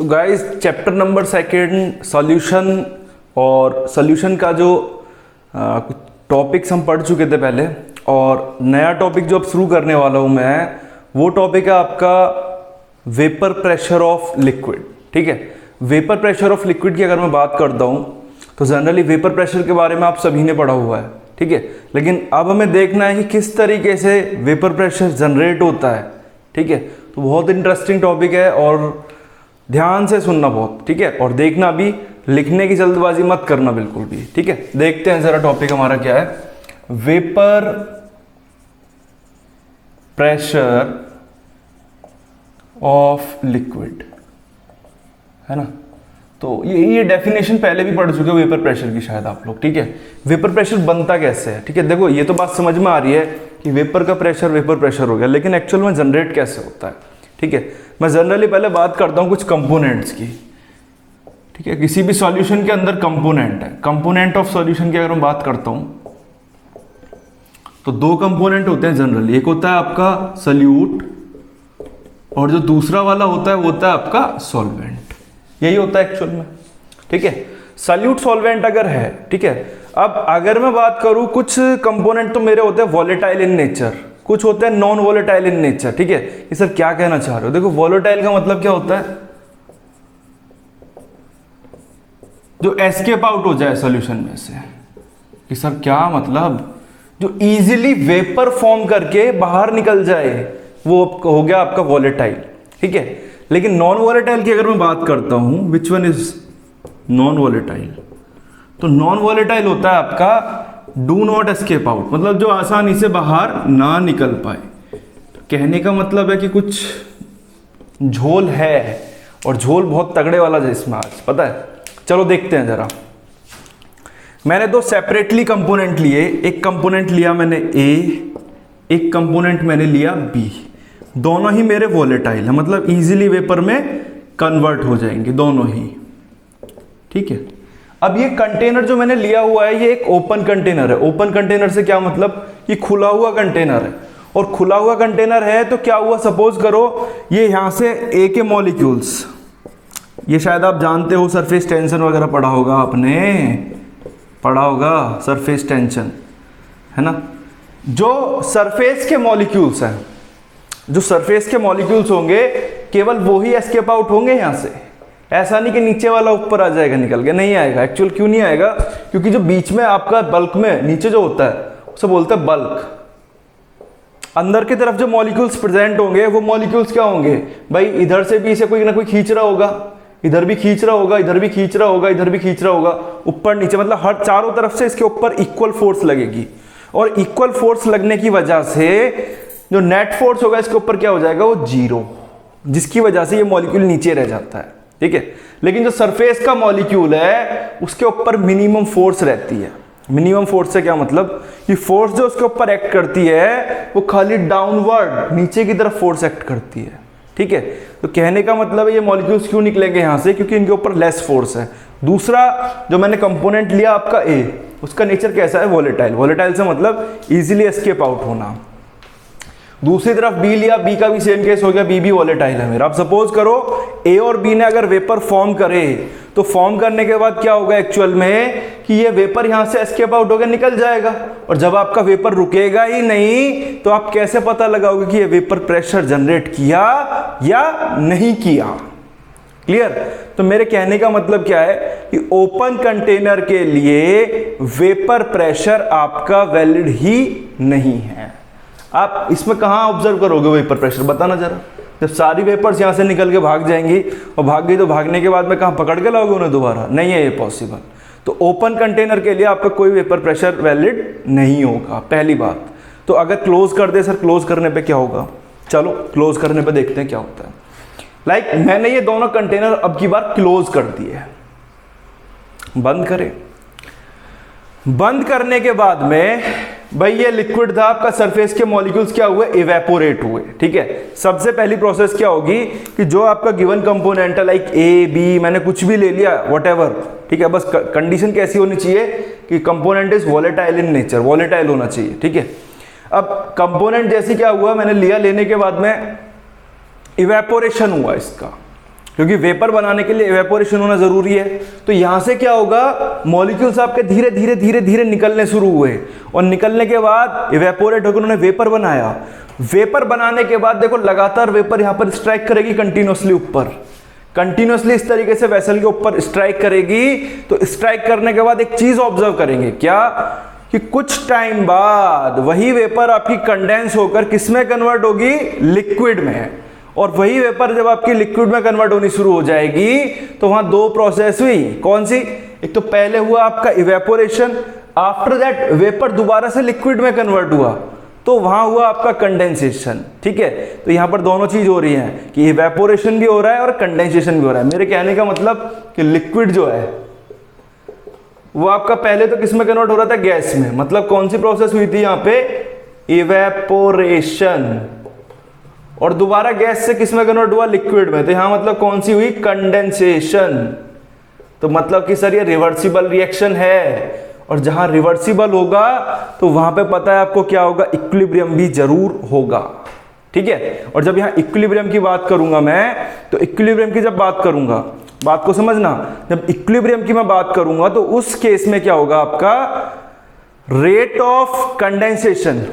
तो guys chapter number second solution, और solution का जो टॉपिक्स हम पढ़ चुके थे पहले, और नया टॉपिक जो अब शुरू करने वाला हूँ मैं, वो टॉपिक है आपका वेपर प्रेशर ऑफ लिक्विड। ठीक है, वेपर प्रेशर ऑफ लिक्विड की अगर मैं बात करता हूँ तो जनरली वेपर प्रेशर के बारे में आप सभी ने पढ़ा हुआ है। ठीक है, लेकिन अब हमें देखना है कि किस तरीके से वेपर प्रेशर जनरेट होता है। ठीक है, तो बहुत इंटरेस्टिंग टॉपिक है और ध्यान से सुनना बहुत, ठीक है, और देखना भी, लिखने की जल्दबाजी मत करना बिल्कुल भी। ठीक है, देखते हैं जरा टॉपिक हमारा क्या है। वेपर प्रेशर ऑफ लिक्विड, है ना। तो ये डेफिनेशन पहले भी पढ़ चुके हो वेपर प्रेशर की शायद आप लोग। ठीक है, वेपर प्रेशर बनता कैसे है। ठीक है, देखो ये तो बात समझ में आ रही है कि वेपर का प्रेशर वेपर प्रेशर हो गया, लेकिन एक्चुअल में जनरेट कैसे होता है। ठीक है, मैं जनरली पहले बात करता हूँ कुछ कंपोनेंट्स की। ठीक है, किसी भी सॉल्यूशन के अंदर कंपोनेंट है, कंपोनेंट ऑफ सॉल्यूशन की अगर मैं बात करता हूँ तो दो कंपोनेंट होते हैं जनरली, एक होता है आपका सल्यूट और जो दूसरा वाला होता है वो होता है आपका सॉल्वेंट। यही होता है एक्चुअल में। ठीक है, सल्यूट सॉल्वेंट अगर है, ठीक है। अब अगर मैं बात करूं, कुछ कंपोनेंट तो मेरे होते हैं वॉलेटाइल इन नेचर, कुछ होते हैं नॉन वॉलेटाइल इन नेचर। ठीक है, ये सर क्या कहना चाह रहे हो। देखो वॉलेटाइल का मतलब क्या होता है, जो एस्केप आउट हो जाए सॉल्यूशन में से। कि सर क्या मतलब, जो इजीली वेपर फॉर्म करके बाहर निकल जाए, वो हो गया आपका वॉलेटाइल। ठीक है, लेकिन नॉन वॉलेटाइल की अगर मैं बात करता हूं, which one is non volatile, तो नॉन वॉलेटाइल होता है आपका डू नॉट एस्केप आउट, मतलब जो आसानी से बाहर ना निकल पाए। तो कहने का मतलब है कि कुछ झोल है, और झोल बहुत तगड़े वाला है इसमें आज, पता है। चलो देखते हैं जरा। मैंने दो सेपरेटली कंपोनेंट लिए, एक कंपोनेंट लिया मैंने ए, एक कंपोनेंट मैंने लिया बी। दोनों ही मेरे वॉलेटाइल है, मतलब इजीली वेपर में कन्वर्ट हो जाएंगे दोनों ही। ठीक है, अब ये कंटेनर जो मैंने लिया हुआ है ये एक ओपन कंटेनर है। ओपन कंटेनर से क्या मतलब, ये खुला हुआ कंटेनर है, और खुला हुआ कंटेनर है तो क्या हुआ, सपोज करो ये यहां से ए के मॉलिक्यूल्स, ये शायद आप जानते हो, सरफेस टेंशन वगैरह पढ़ा होगा आपने, पढ़ा होगा सरफेस टेंशन, है ना। जो सरफेस के मॉलिक्यूल्स हैं, जो सरफेस के मॉलिक्यूल्स होंगे केवल वो ही एस्केप आउट होंगे यहां से। ऐसा नहीं कि नीचे वाला ऊपर आ जाएगा निकल के, नहीं आएगा। एक्चुअल क्यों नहीं आएगा, क्योंकि जो बीच में आपका बल्क में नीचे जो होता है उसे बोलते हैं बल्क। अंदर की तरफ जो मॉलिक्यूल्स प्रेजेंट होंगे वो मॉलिक्यूल्स क्या होंगे भाई, इधर से भी इसे कोई ना कोई खींच रहा होगा, इधर भी खींच रहा होगा, इधर भी खींच रहा होगा, इधर भी खींच रहा होगा, ऊपर नीचे, मतलब हर चारों तरफ से इसके ऊपर इक्वल फोर्स लगेगी। और इक्वल फोर्स लगने की वजह से जो नेट फोर्स होगा इसके ऊपर क्या हो जाएगा, वो जीरो, जिसकी वजह से ये मॉलिक्यूल नीचे रह जाता है। ठीक है, लेकिन जो सरफेस का मॉलिक्यूल है उसके ऊपर मिनिमम फोर्स रहती है। मिनिमम फोर्स से क्या मतलब, कि फोर्स जो उसके ऊपर एक्ट करती है वो खाली डाउनवर्ड, नीचे की तरफ फोर्स एक्ट करती है। ठीक है, तो कहने का मतलब है ये मॉलिक्यूल्स क्यों निकलेंगे यहां से, क्योंकि इनके ऊपर लेस फोर्स है। दूसरा जो मैंने कंपोनेंट लिया आपका ए, उसका नेचर कैसा है, वॉलेटाइल। वॉलेटाइल से मतलब इजीली एस्केप आउट होना। दूसरी तरफ बी लिया, बी का भी सेम केस हो गया, बी भी वॉलेटाइल है मेरा। अब सपोज करो ए और बी ने अगर वेपर फॉर्म करे, तो फॉर्म करने के बाद क्या होगा एक्चुअल में, कि ये वेपर यहां से एस्केप आउट होकर निकल जाएगा। और जब आपका वेपर रुकेगा ही नहीं तो आप कैसे पता लगाओगे कि ये वेपर प्रेशर जनरेट किया या नहीं किया। क्लियर। तो मेरे कहने का मतलब क्या है कि ओपन कंटेनर के लिए वेपर प्रेशर आपका वैलिड ही नहीं है। आप इसमें कहां ऑब्जर्व करोगे वेपर प्रेशर, बताना जरा। जब सारी वेपर्स यहां से निकल के भाग जाएंगी, और भाग गई तो भागने के बाद में कहां पकड़ के लाओगे उन्हें दोबारा, नहीं है ये पॉसिबल। तो ओपन कंटेनर के लिए आपका कोई वेपर प्रेशर वैलिड नहीं होगा, पहली बात। तो अगर क्लोज कर दे, सर क्लोज करने पे क्या होगा, चलो क्लोज करने पे देखते हैं क्या होता है। लाइक मैंने ये दोनों कंटेनर अब की बार क्लोज कर दिए, बंद करें। बंद करने के बाद में भाई ये लिक्विड था आपका, सरफेस के मॉलिक्यूल्स क्या हुए, इवेपोरेट हुए। ठीक है, सबसे पहली प्रोसेस क्या होगी कि जो आपका गिवन कंपोनेंट है, लाइक ए बी, मैंने कुछ भी ले लिया व्हाटएवर, ठीक है, बस कंडीशन कैसी होनी चाहिए कि component is volatile in nature, volatile होना चाहिए। ठीक है, अब कंपोनेंट जैसे क्या हुआ, मैंने लिया, लेने के बाद में इवेपोरेशन हुआ इसका, क्योंकि वेपर बनाने के लिए इवेपोरेशन होना जरूरी है। तो यहां से क्या होगा, मॉलिक्यूल्स आपके धीरे धीरे धीरे धीरे निकलने शुरू हुए और निकलने के बाद इवेपोरेट होकर उन्होंने वेपर बनाया। वेपर बनाने के बाद देखो लगातार वेपर यहां पर स्ट्राइक करेगी कंटिन्यूअसली ऊपर, कंटिन्यूअसली इस तरीके से वेसल के ऊपर स्ट्राइक करेगी। तो स्ट्राइक करने के बाद एक चीज ऑब्जर्व करेंगे, क्या कि कुछ टाइम बाद वही वेपर आपकी कंडेंस होकर किसमें कन्वर्ट होगी, लिक्विड में। और वही वेपर जब आपकी लिक्विड में कन्वर्ट होनी शुरू हो जाएगी तो वहां दो प्रोसेस हुई, कौन सी, एक तो पहले हुआ आपका इवेपोरेशन, आफ्टर दैट वेपर दोबारा से लिक्विड में कन्वर्ट हुआ तो वहां हुआ आपका कंडेंसेशन। ठीक है, तो यहां पर दोनों चीज हो रही है कि इवेपोरेशन भी हो रहा है और कंडेंसेशन भी हो रहा है। मेरे कहने का मतलब कि लिक्विड जो है वो आपका पहले तो किस में कन्वर्ट हो रहा था, गैस में। मतलब कौन सी प्रोसेस हुई थी यहां पे, इवेपोरेशन, और दोबारा गैस से किस में कन्वर्ट हुआ, लिक्विड में। तो यहां मतलब कौन सी हुई, कंडेंसेशन। तो मतलब कि सर ये रिवर्सिबल रिएक्शन है, और जहां रिवर्सिबल होगा तो वहां पे पता है आपको क्या होगा, इक्विलिब्रियम भी जरूर होगा। ठीक है, और जब यहां इक्विलिब्रियम की बात करूंगा मैं, तो इक्विलिब्रियम की जब बात करूंगा, बात को समझना, जब इक्विलिब्रियम की मैं बात करूंगा तो उस केस में क्या होगा आपका, रेट ऑफ कंडेंसेशन,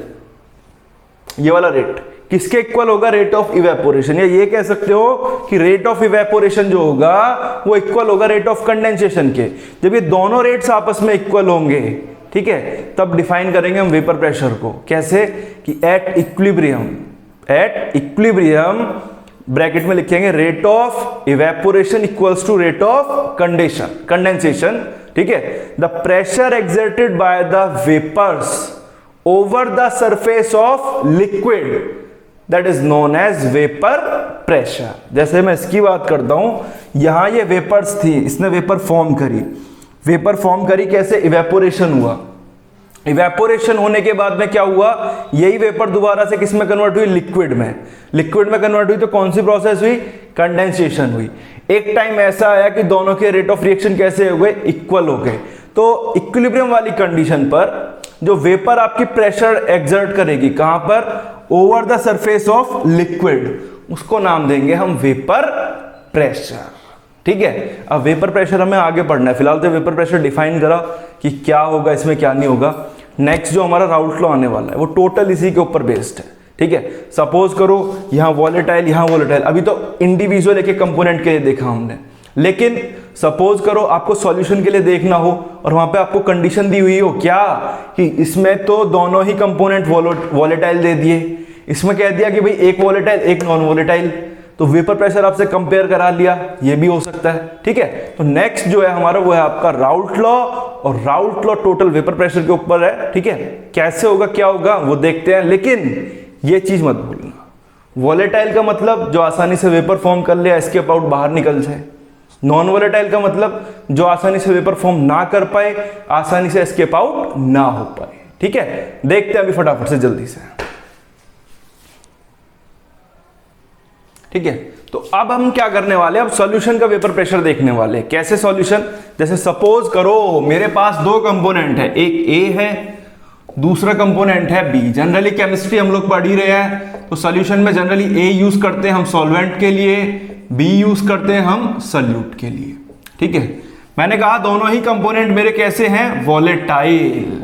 ये वाला रेट किसके इक्वल होगा, रेट ऑफ इवेपोरेशन। या ये कह सकते हो कि रेट ऑफ इवेपोरेशन जो होगा वो इक्वल होगा रेट ऑफ कंडेंसेशन के। जब ये दोनों रेट्स आपस में इक्वल होंगे, ठीक है, तब डिफाइन करेंगे हम वेपर प्रेशर को। कैसे कि एट इक्विलिब्रियम ब्रैकेट में लिखेंगे rate of evaporation equals to rate of condensation. ठीक है, the pressure exerted by the vapours over the surface of liquid that is known as vapour pressure. जैसे मैं इसकी बात करता हूं, यहां ये वेपर्स थी, इसने वेपर फॉर्म करी, कैसे, इवेपोरेशन हुआ। इवेपोरेशन होने के बाद में क्या हुआ, यही वेपर दोबारा से किस में कन्वर्ट हुई, लिक्विड में कन्वर्ट हुई। तो कौन सी प्रोसेस हुई, कंडेंसेशन हुई। एक टाइम ऐसा आया कि दोनों के रेट ऑफ रिएक्शन कैसे हो गए, इक्वल हो गए। तो इक्विलिब्रियम वाली कंडीशन पर जो वेपर आपकी प्रेशर एक्सर्ट करेगी, कहां पर, over the surface of liquid, उसको नाम देंगे हम वेपर प्रेशर। ठीक है, अब वेपर प्रेशर हमें आगे पढ़ना है, फिलहाल तो वेपर प्रेशर डिफाइन करा कि क्या होगा इसमें क्या नहीं होगा। नेक्स्ट जो हमारा राउल्ट लॉ आने वाला है वो टोटल इसी के ऊपर बेस्ड है। ठीक है, सपोज करो यहां वॉलेटाइल, अभी तो इंडिविजुअल एक कंपोनेंट के लिए देखा हमने, लेकिन सपोज करो आपको सॉल्यूशन के लिए देखना हो और वहां पे आपको कंडीशन दी हुई हो क्या, कि इसमें तो दोनों ही कंपोनेंट वॉलेटाइल दे दिए, इसमें कह दिया कि भाई एक वॉलेटाइल एक नॉन वॉलेटाइल, तो वेपर प्रेशर आपसे कंपेयर करा लिया, ये भी हो सकता है। ठीक है, तो नेक्स्ट जो है हमारा वो है आपका राउल्ट लॉ, और Raoult law total vapour pressure के ऊपर है। ठीक है, कैसे होगा क्या होगा वो देखते हैं, लेकिन ये चीज मत भूलना, वॉलेटाइल का मतलब जो आसानी से वेपर फॉर्म कर ले, एस्केप आउट बाहर निकल जाए। नॉन वॉलेटाइल का मतलब जो आसानी से वेपर फॉर्म ना कर पाए, आसानी से एस्केप आउट ना हो पाए। ठीक है, देखते हैं अभी फटाफट से जल्दी से। ठीक है, तो अब हम क्या करने वाले हैं, अब सॉल्यूशन का वेपर प्रेशर देखने वाले हैं। कैसे सॉल्यूशन, जैसे सपोज करो मेरे पास दो कंपोनेंट है, एक ए है, दूसरा कंपोनेंट है बी। जनरली केमिस्ट्री हम लोग पढ़ ही रहे हैं, तो सॉल्यूशन में जनरली ए यूज करते हैं हम सॉल्वेंट के लिए, बी यूज करते हैं हम सॉल्यूट के लिए। ठीक है, मैंने कहा दोनों ही कंपोनेंट मेरे कैसे हैं, वॉलेटाइल,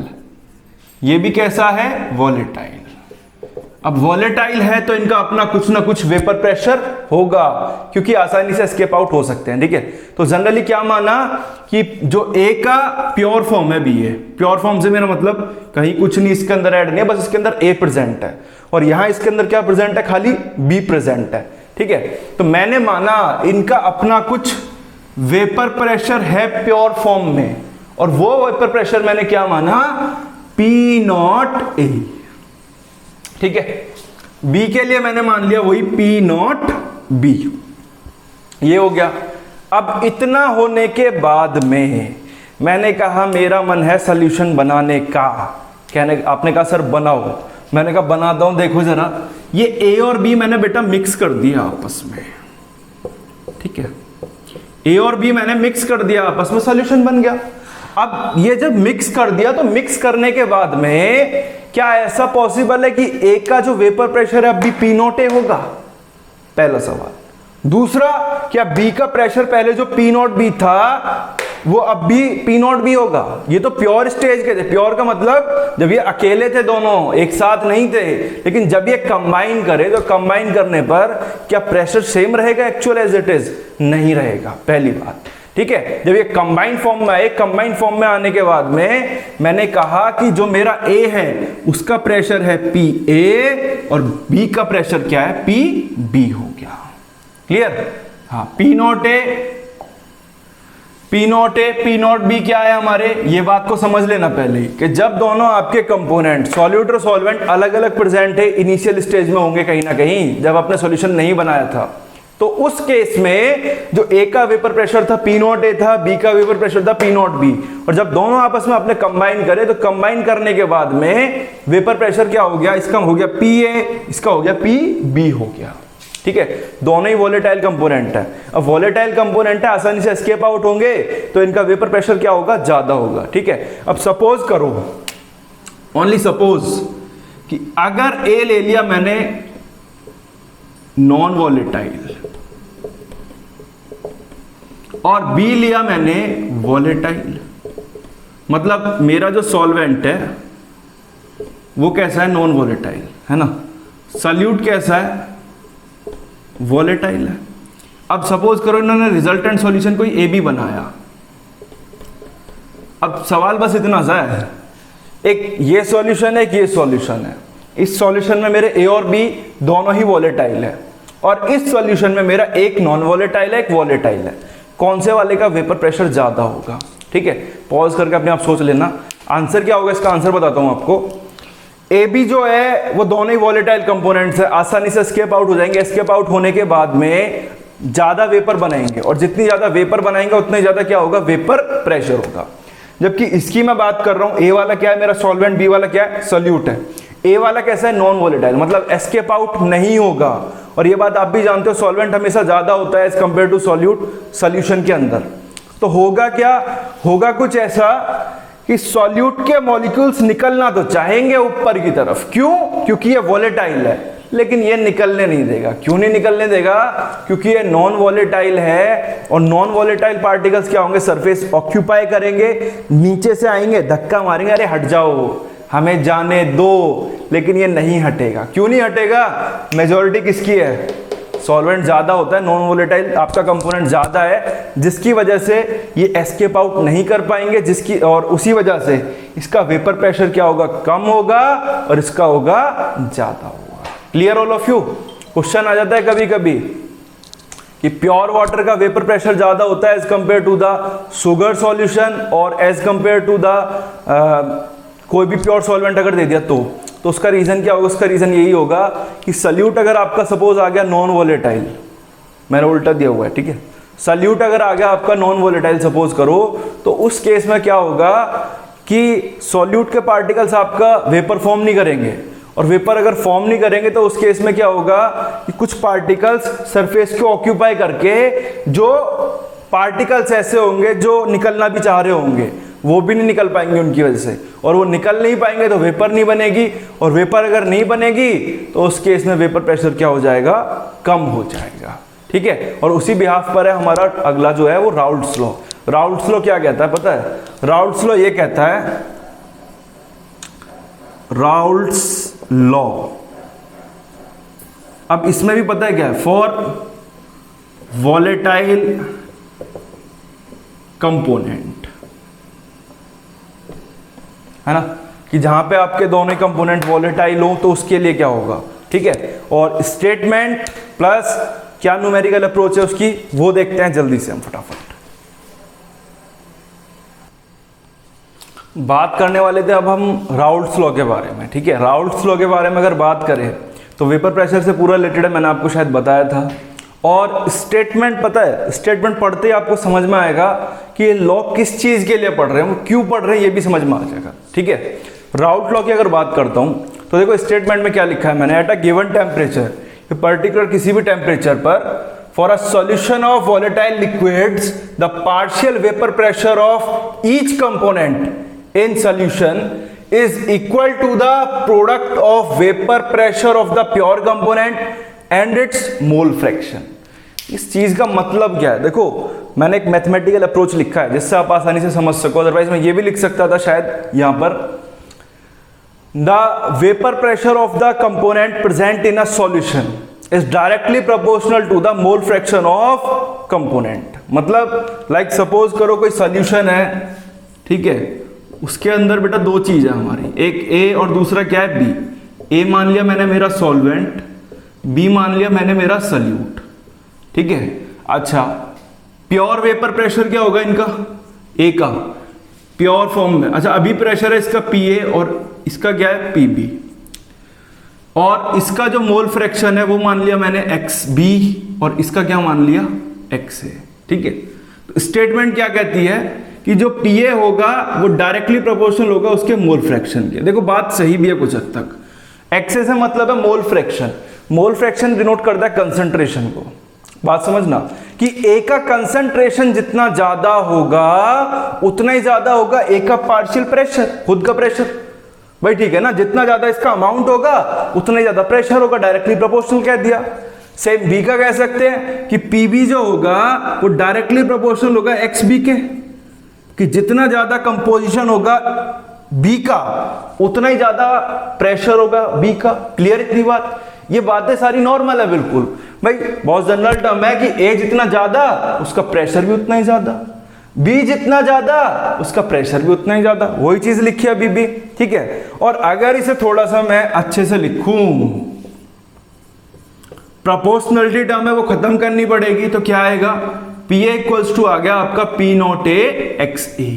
ये भी कैसा है, वॉलेटाइल। अब वॉलेटाइल है तो इनका अपना कुछ ना कुछ वेपर प्रेशर होगा, क्योंकि आसानी से एस्केप आउट हो सकते हैं। ठीक है, तो जनरली क्या माना कि जो ए का प्योर फॉर्म है बी है, प्योर फॉर्म से मेरा मतलब कहीं कुछ नहीं इसके अंदर ऐड नहीं है, बस इसके अंदर ए प्रेजेंट है, और यहां इसके अंदर क्या प्रेजेंट है, खाली बी प्रेजेंट है। ठीक है, तो मैंने माना इनका अपना कुछ वेपर प्रेशर है प्योर फॉर्म में, और वो वेपर प्रेशर मैंने क्या माना, पी नॉट ए। ठीक है, बी के लिए मैंने मान लिया वही पी नॉट बी, ये हो गया। अब इतना होने के बाद में मैंने कहा मेरा मन है सॉल्यूशन बनाने का। कहने आपने कहा सर बनाओ, मैंने कहा बनाता हूं। देखो जरा, ये ए और बी मैंने बेटा मिक्स कर दिया आपस में। ठीक है, ए और बी मैंने मिक्स कर दिया आपस में, सॉल्यूशन बन गया। अब ये जब मिक्स कर दिया तो मिक्स करने के बाद में क्या ऐसा पॉसिबल है कि ए का जो वेपर प्रेशर है अब भी पी नॉट ए होगा, पहला सवाल। दूसरा, क्या बी का प्रेशर पहले जो पी नॉट बी था वो अब भी पी नॉट बी होगा? ये तो प्योर स्टेज के थे। प्योर का मतलब जब ये अकेले थे, दोनों एक साथ नहीं थे, लेकिन जब ये कंबाइन करे तो कंबाइन करने पर क्या प्रेशर सेम रहेगा एक्चुअल एज इट इज? नहीं रहेगा, पहली बात। ठीक है, जब ये कंबाइन फॉर्म में आए, कंबाइन फॉर्म में आने के बाद में मैंने कहा कि जो मेरा ए है उसका प्रेशर है पी ए और बी का प्रेशर क्या है? पी बी हो गया। क्लियर? हाँ, P not a, p not a, p not be क्या है हमारे? ये बात को समझ लेना पहले ही कि जब दोनों आपके कंपोनेंट सॉल्यूट और सॉल्वेंट अलग अलग प्रेजेंट है, इनिशियल स्टेज में होंगे कहीं ना कहीं, जब आपने सॉल्यूशन नहीं बनाया था, तो उस केस में जो ए का वेपर प्रेशर था पी नॉट ए था, बी का वेपर प्रेशर था पी नॉट बी, और जब दोनों आपस में आपने कंबाइन करे तो कंबाइन करने के बाद में वेपर प्रेशर क्या हो गया? इसका हो गया पी ए, इसका हो गया पी बी हो गया। ठीक है, दोनों ही वोलेटाइल कंपोनेंट है। अब वोलेटाइल कंपोनेंट है, आसानी से एस्केप आउट होंगे, तो इनका वेपर प्रेशर क्या होगा? ज्यादा होगा। ठीक है, अब सपोज करो, ओनली सपोज कि अगर ए ले लिया मैंने नॉन वोलेटाइल और बी लिया मैंने वोलेटाइल, मतलब मेरा जो सॉल्वेंट है वो कैसा है? नॉन वोलेटाइल है ना। सॉल्यूट कैसा है? वोलेटाइल है। अब सपोज करो इन्होंने रिजल्टेंट सॉल्यूशन कोई ए बी बनाया। अब सवाल बस इतना सा है, एक ये सॉल्यूशन है, एक ये सॉल्यूशन है। इस सॉल्यूशन में मेरे ए और बी दोनों ही वोलेटाइल है, और इस सॉल्यूशन में मेरा एक नॉन वोलेटाइल है, एक वोलेटाइल है। कौन से वाले का वेपर प्रेशर ज्यादा होगा? ठीक है, पॉज करके अपने आप सोच लेना। आंसर क्या होगा? इसका आंसर बताता हूं आपको। ए बी जो है वो दोनों ही वॉलेटाइल कंपोनेंट्स है, आसानी से एस्केप आउट हो जाएंगे। एस्केप आउट होने के बाद में ज्यादा वेपर बनाएंगे, और जितनी ज्यादा वेपर बनाएंगे उतना ज्यादा क्या होगा? वेपर प्रेशर होगा। जबकि इसकी मैं बात कर रहा हूं, ए वाला क्या है मेरा सॉल्वेंट, बी वाला क्या है? सॉल्यूट है। ए वाला कैसा है? नॉन वॉलेटाइल, मतलब एस्केप आउट नहीं होगा। और ये बात आप भी जानते हो, सॉल्वेंट हमेशा ज्यादा होता है as compare to solute solution के अंदर। तो होगा क्या? होगा कुछ ऐसा कि सॉल्यूट के मॉलिक्यूल्स निकलना तो चाहेंगे ऊपर की तरफ, क्यों? क्योंकि ये वॉलेटाइल है, लेकिन ये निकलने नहीं देगा। क्यों नहीं निकलने देगा? क्योंकि ये नॉन वॉलेटाइल है, और नॉन वॉलेटाइल पार्टिकल्स क्या होंगे? सरफेस ऑक्यूपाई करेंगे, नीचे से आएंगे, धक्का मारेंगे, अरे हट जाओ, हमें जाने दो, लेकिन ये नहीं हटेगा। क्यों नहीं हटेगा? मेजॉरिटी किसकी है? सॉल्वेंट ज्यादा होता है, नॉन वोलेटाइल आपका कंपोनेंट ज्यादा है, जिसकी वजह से ये एस्केप आउट नहीं कर पाएंगे, जिसकी और उसी वजह से इसका वेपर प्रेशर क्या होगा? कम होगा, और इसका होगा ज्यादा होगा। Clear all of you? Question आ जाता है कभी कभी कि प्योर वाटर का वेपर प्रेशर ज्यादा होता है as compare to the sugar solution, और एज कंपेयर टू द कोई भी प्योर सॉल्वेंट अगर दे दिया तो उसका रीजन क्या होगा? उसका रीजन यही होगा कि सल्यूट अगर आपका सपोज आ गया नॉन वोलेटाइल, मैंने उल्टा दिया हुआ है, ठीक है, सल्यूट अगर आ गया आपका नॉन वोलेटाइल सपोज करो, तो उस केस में क्या होगा कि सॉल्यूट के पार्टिकल्स आपका वेपर फॉर्म नहीं करेंगे, और वेपर अगर फॉर्म नहीं करेंगे तो उस केस में क्या होगा कि कुछ पार्टिकल्स सरफेस को ऑक्यूपाई करके, जो पार्टिकल्स ऐसे होंगे जो निकलना भी चाह रहे होंगे, वो भी नहीं निकल पाएंगे उनकी वजह से, और वो निकल नहीं पाएंगे तो वेपर नहीं बनेगी, और वेपर अगर नहीं बनेगी तो उस केस में वेपर प्रेशर क्या हो जाएगा? कम हो जाएगा। ठीक है, और उसी बिहाफ पर है हमारा अगला जो है वो राउल्ट्स लॉ। राउल्ट्स लॉ क्या कहता है पता है? राउल्ट्स लॉ ये कहता है, राउल्ट्स लॉ, अब इसमें भी पता है क्या है? फॉर वॉलेटाइल कंपोनेंट, है ना, कि जहां पे आपके दोनों कंपोनेंट वॉलेटाइल हो तो उसके लिए क्या होगा? ठीक है, और स्टेटमेंट प्लस क्या न्यूमेरिकल अप्रोच है उसकी, वो देखते हैं जल्दी से हम फटाफट। बात करने वाले थे अब हम राउल्ट्स लॉ के बारे में। ठीक है, राउल्ट्स लॉ के बारे में अगर बात करें तो वेपर प्रेशर से पूरा रिलेटेड है, मैंने आपको शायद बताया था। और स्टेटमेंट पता है, स्टेटमेंट पढ़ते ही आपको समझ में आएगा कि ये लॉ किस चीज के लिए पढ़ रहे हैं, क्यों पढ़ रहे हैं, ये भी समझ में आ जाएगा। ठीक है, राउल्ट लॉ की अगर बात करता हूं तो देखो स्टेटमेंट में क्या लिखा है मैंने, at a given temperature, particular किसी भी टेम्परेचर पर, for a solution of volatile liquids the partial vapour pressure of each component in solution is equal to the product of vapor pressure of the pure component and its mole fraction। इस चीज का मतलब क्या है? देखो मैंने एक mathematical approach लिखा है जिससे आप आसानी से समझ सको, अदरवाइज मैं ये भी लिख सकता था शायद यहां पर, the vapour pressure of the component present in a solution is directly proportional to the mole fraction of component. मतलब लाइक सपोज करो कोई सॉल्यूशन है, ठीक है, उसके अंदर बेटा दो चीज है हमारी, एक ए और दूसरा क्या है बी। ए मान लिया मैंने मेरा सॉल्वेंट, बी मान लिया मैंने मेरा सल्यूट, ठीक है। अच्छा प्योर वेपर प्रेशर क्या होगा इनका, ए का प्योर फॉर्म में। अच्छा अभी प्रेशर है इसका पी ए और इसका क्या है पी बी, और इसका जो मोल फ्रैक्शन है वो मान लिया मैंने एक्स बी और इसका क्या मान लिया एक्स ए, ठीक है। तो स्टेटमेंट क्या कहती है कि जो पी ए होगा वो डायरेक्टली प्रोपोर्शनल होगा उसके मोल फ्रैक्शन के। देखो बात सही भी है कुछ हद तक। एक्स ए से मतलब है mole fraction, mole fraction denote करता है कंसंट्रेशन को। बात समझना कि ए का कंसंट्रेशन जितना ज्यादा होगा उतना ही ज्यादा होगा ए का पार्शियल प्रेशर, खुद का प्रेशर, भाई ठीक है ना। जितना ज्यादा इसका अमाउंट होगा उतना ही ज्यादा प्रेशर होगा, डायरेक्टली प्रोपोर्शनल कह दिया। सेम बी का कह सकते हैं कि पीबी जो होगा वो डायरेक्टली प्रोपोर्शनल होगा एक्स बी के, कि जितना ज्यादा कंपोजिशन होगा बी का उतना ही ज्यादा प्रेशर होगा बी का। क्लियर इतनी बात? ये बातें सारी नॉर्मल है बिल्कुल भाई, बहुत जनरल टर्म है कि ए जितना ज्यादा उसका प्रेशर भी उतना ही ज्यादा, बी जितना ज्यादा उसका प्रेशर भी उतना ही ज्यादा, वही चीज लिखी है अभी भी, ठीक है। और अगर इसे थोड़ा सा मैं अच्छे से लिखूं, प्रोपोर्शनलिटी टर्म है वो खत्म करनी पड़ेगी, तो क्या आएगा पी ए इक्वल्स टू आ गया आपका पी नॉट ए एक्स ए,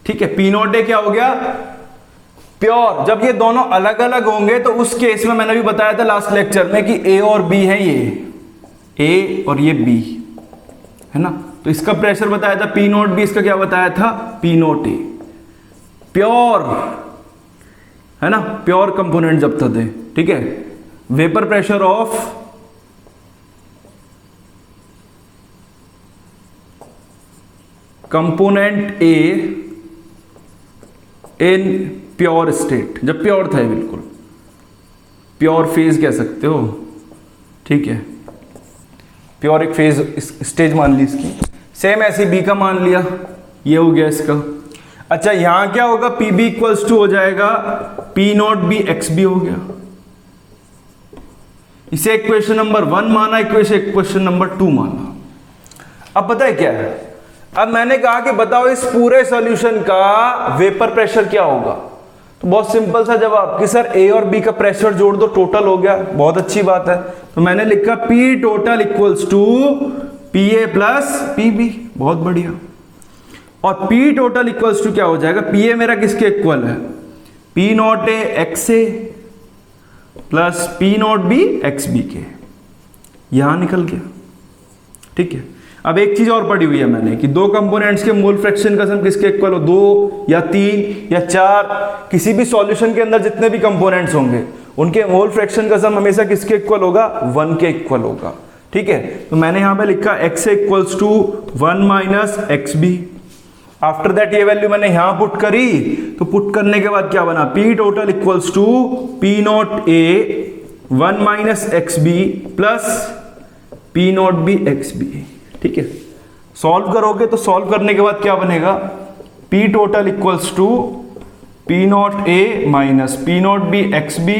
ठीक है। पी नॉट ए क्या हो गया प्योर। जब ये दोनों अलग अलग होंगे तो उस केस में मैंने भी बताया था लास्ट लेक्चर में कि ए और बी है, ये ए और ये बी है ना। तो इसका प्रेशर बताया था पी नॉट बी, इसका क्या बताया था पी नॉट ए। प्योर है ना, प्योर कंपोनेंट जब तक है, ठीक है। Vapour pressure of component A in pure state, जब प्योर था बिल्कुल, प्योर फेज कह सकते हो, ठीक है। प्योर एक फेज स्टेज मान ली इसकी। सेम ऐसे बी का मान लिया, ये हो गया इसका। अच्छा यहां क्या होगा पी बी इक्वल्स टू हो जाएगा p not be x b हो गया। इसे इक्वेशन नंबर 1 माना, इक्वेशन नंबर 2 माना। अब पता है क्या है, अब मैंने कहा कि बताओ इस पूरे सॉल्यूशन का वेपर प्रेशर क्या होगा, तो बहुत सिंपल सा जवाब कि सर ए और बी का प्रेशर जोड़ दो, टोटल हो गया। बहुत अच्छी बात है, तो मैंने लिखा p total equals to p a plus p b, बहुत बढ़िया। और पी टोटल इक्वल्स टू क्या हो जाएगा, पी ए मेरा किसके इक्वल है p not a x A plus P not be x B के, यहां निकल गया, ठीक है। अब एक चीज और पढ़ी हुई है मैंने कि दो कंपोनेंट्स के मोल फ्रैक्शन का सम किसके इक्वल हो, 2 या 3 या 4, किसी भी सॉल्यूशन के अंदर जितने भी कंपोनेंट्स होंगे उनके मोल फ्रैक्शन का सम हमेशा किसके इक्वल होगा 1 के इक्वल होगा, ठीक है। तो मैंने यहां पे लिखा x equals to 1 minus x b. After that ये वैल्यू मैंने यहां पुट करी, तो पुट करने के बाद क्या बना p total equals to p naught a 1 minus x b plus p naught B x b, ठीक है। सॉल्व करोगे तो सॉल्व करने के बाद क्या बनेगा p total equals to p naught a minus p naught b x b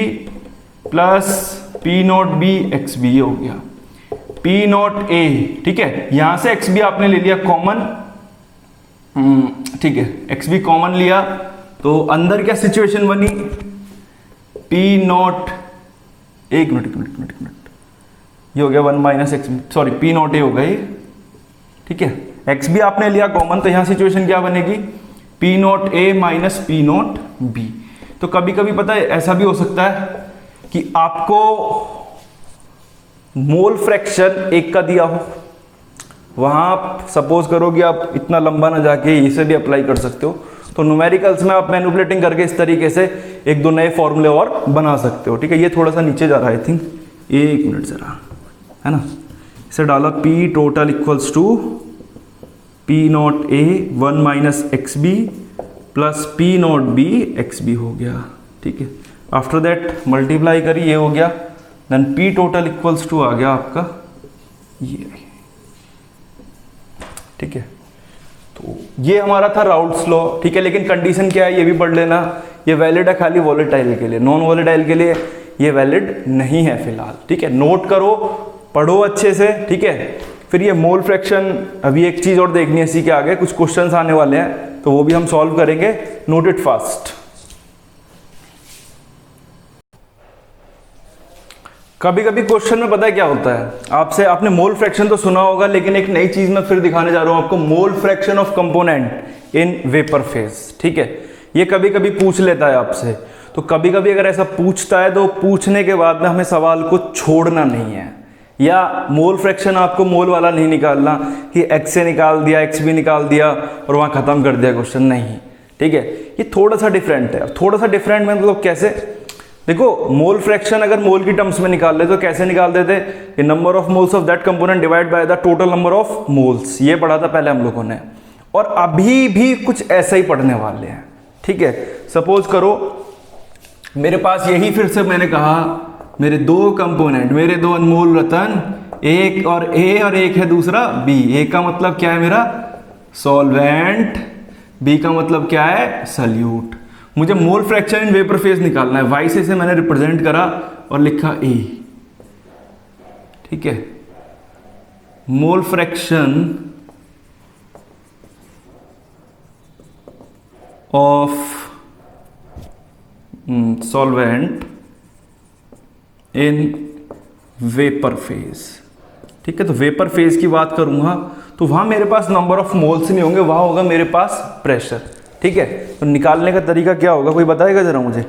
plus p naught b x b, हो गया p नॉट a, ठीक है। यहां से एक्स बी आपने ले लिया कॉमन, ठीक है, एक्स बी कॉमन लिया तो अंदर क्या सिचुएशन बनी p नॉट, एक मिनट, ये हो गया 1 minus x, sorry p naught a हो गया ये, ठीक है। एक्स भी आपने लिया कॉमन, तो यहां सिचुएशन क्या बनेगी P not a minus P not be. तो कभी कभी पता है ऐसा भी हो सकता है कि आपको मोल फ्रैक्शन एक का दिया हो, वहां आप सपोज करो कि आप इतना लंबा ना जाके इसे भी अप्लाई कर सकते हो, तो न्यूमेरिकल्स में आप मैनिपुलेटिंग करके इस तरीके से एक दो नए फॉर्मूले और बना सकते हो, ठीक है। ये थोड़ा सा नीचे जा रहा है आई थिंक, एक मिनट जरा, है ना। इसे डाला p total equals to p not a 1 minus x b plus P not be x b हो गया, ठीक है। आफ्टर दैट मल्टीप्लाई करी, ये हो गया, then P total equals to आ गया आपका ये, ठीक है। तो ये हमारा था राउल्ट्स लॉ, ठीक है। लेकिन कंडीशन क्या है ये भी पढ़ लेना, ये वैलिड है खाली वॉलेटाइल के लिए, नॉन वॉलेटाइल के लिए ये वैलिड नहीं है फिलहाल, ठीक है। नोट करो, पढ़ो अच्छे से, ठीक है। फिर ये मोल फ्रैक्शन, अभी एक चीज और देखनी है इसी के आगे, कुछ क्वेश्चंस आने वाले हैं तो वो भी हम सॉल्व करेंगे, नोट इट फास्ट। कभी कभी क्वेश्चन में पता है क्या होता है, आपसे आपने मोल फ्रैक्शन तो सुना होगा, लेकिन एक नई चीज मैं फिर दिखाने जा रहा हूं आपको, मोल fraction of component in vapour phase, ठीक है। ये कभी कभी पूछ लेता है आपसे, तो कभी कभी अगर ऐसा पूछता है तो पूछने के बाद में हमें सवाल को छोड़ना नहीं है, या मोल फ्रैक्शन आपको मोल वाला नहीं निकालना कि एक्स से निकाल दिया, एक्स भी निकाल दिया और वहां खत्म कर दिया क्वेश्चन, नहीं, ठीक है। ये थोड़ा सा डिफरेंट है। थोड़ा सा डिफरेंट मतलब कैसे, देखो मोल फ्रैक्शन अगर मोल की टर्म्स में निकाल ले तो कैसे निकाल देते, कि number of moles of that component divide by the total number of moles, ये पढ़ा था पहले हम लोगों ने, और अभी भी कुछ ऐसा ही पढ़ने वाले हैं, ठीक है। सपोज करो मेरे पास यही, फिर से मैंने कहा मेरे दो कंपोनेंट, मेरे दो अनमोल रतन, एक और एक है दूसरा बी। ए का मतलब क्या है मेरा सॉल्वेंट, बी का मतलब क्या है सल्यूट। मुझे mole fraction in vapour phase निकालना है, वाई से इसे मैंने रिप्रेजेंट करा और लिखा ए, ठीक है। मोल fraction of solvent in vapour phase, ठीक है। तो वेपर फेज की बात करूंगा तो वहां मेरे पास नंबर ऑफ मोल्स नहीं होंगे, वहां होगा मेरे पास प्रेशर, ठीक है। तो निकालने का तरीका क्या होगा, कोई बताएगा जरा मुझे,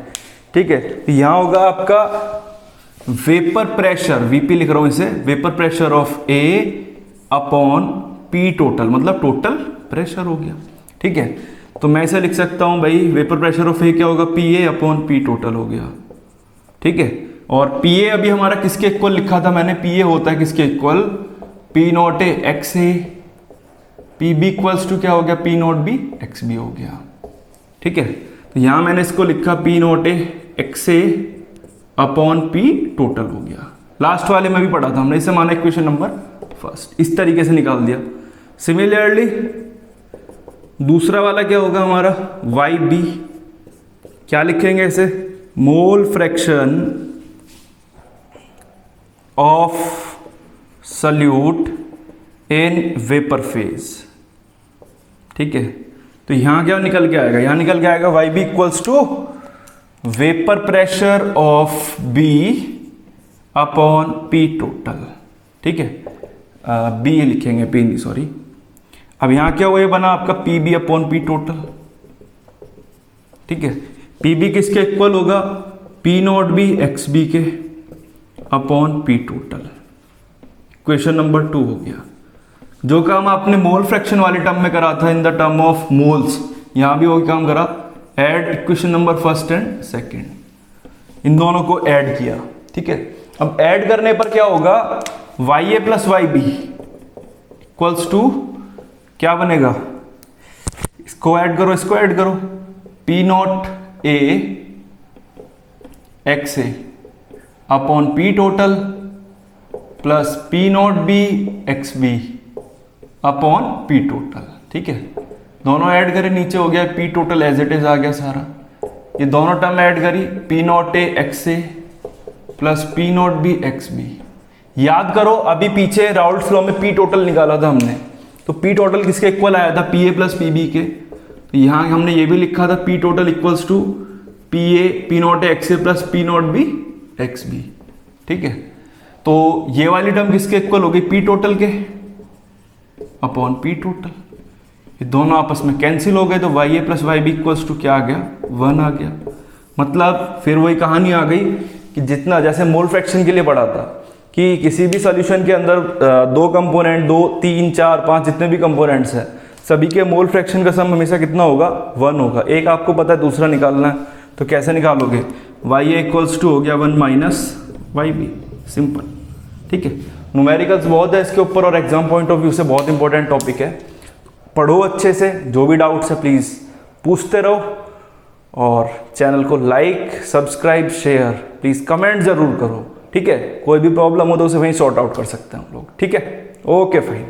ठीक है। तो यहां होगा आपका वेपर प्रेशर, वीपी लिख रहा हूं इसे, vapour pressure of A upon P total, मतलब टोटल प्रेशर हो गया, ठीक है। तो मैं इसे लिख सकता हूं भाई, वेपर प्रेशर ऑफ ए क्या होगा, P A upon P total हो गया, ठीक है। और पी ए अभी हमारा किसके इक्वल लिखा था मैंने, पी ए होता है किसके equal, p not a x a, p b equals to क्या हो गया, p not be x b हो गया, ठीक है। तो यहां मैंने इसको लिखा p not a x A upon P total हो गया। लास्ट वाले में भी पढ़ा था हमने, इसे माना इक्वेशन नंबर फर्स्ट, इस तरीके से निकाल दिया। सिमिलरली दूसरा वाला क्या होगा हमारा, वाई बी, क्या लिखेंगे इसे, मोल fraction of solute in vapour phase, ठीक है। तो यहां क्या निकल के आएगा, यहां निकल के आएगा y B equals to vapour pressure of b upon P total, ठीक है। बी लिखेंगे, पी नहीं सॉरी। अब यहां क्या हुआ, ये बना आपका P B upon P total, ठीक है। पी बी किसके इक्वल होगा, P not be x B के upon P total. Question number 2 हो गया। जो काम आपने मोल फ्रैक्शन वाले टर्म में करा था in the term of moles, यहां भी वही काम करा, add equation number first and second, इन दोनों को ऐड किया, ठीक है। अब ऐड करने पर क्या होगा, y A plus y B equals to क्या बनेगा, इसको ऐड करो, इसको ऐड करो, P not a x A upon P total plus P not be x B upon P total, ठीक है। दोनों ऐड करें, नीचे हो गया P total as it is आ गया सारा, ये दोनों टर्म ऐड करी, P not a x A plus P not be x B. याद करो अभी पीछे राउल्ट्स लॉ में पी टोटल निकाला था हमने, तो पी टोटल किसके इक्वल आया था, p a plus p b के। तो यहां हमने ये भी लिखा था p total equals to p a p not a x A plus P not be x b, ठीक है। तो ये वाली टर्म किसके इक्वल हो गई, पी टोटल के अपॉन पी टोटल, ये दोनों आपस में कैंसिल हो गए, तो y A plus y B equals to क्या आ गया, 1 आ गया। मतलब फिर वही कहानी आ गई कि जितना, जैसे मोल फ्रैक्शन के लिए पढ़ा था कि किसी भी सॉल्यूशन के अंदर दो कंपोनेंट, 2 3 4 5 जितने भी कंपोनेंट्स हैं, सभी के मोल फ्रैक्शन का सम हमेशा कितना होगा, 1 होगा। एक आपको पता है, दूसरा निकालना है, तो कैसे निकालोगे, वाई ए इक्वल्स टू हो गया 1 माइनस वाई बी, सिंपल, ठीक है। न्यूमेरिकल्स बहुत है इसके ऊपर और एग्जाम पॉइंट ऑफ व्यू से बहुत इंपॉर्टेंट टॉपिक है, पढ़ो अच्छे से, जो भी डाउट्स है प्लीज़ पूछते रहो, और चैनल को like subscribe share please comment ज़रूर करो, ठीक है, कोई भी प्रॉब्लम हो तो उसे वहीं सॉर्ट आउट कर सकते हैं हम लोग, ठीक है। Okay fine.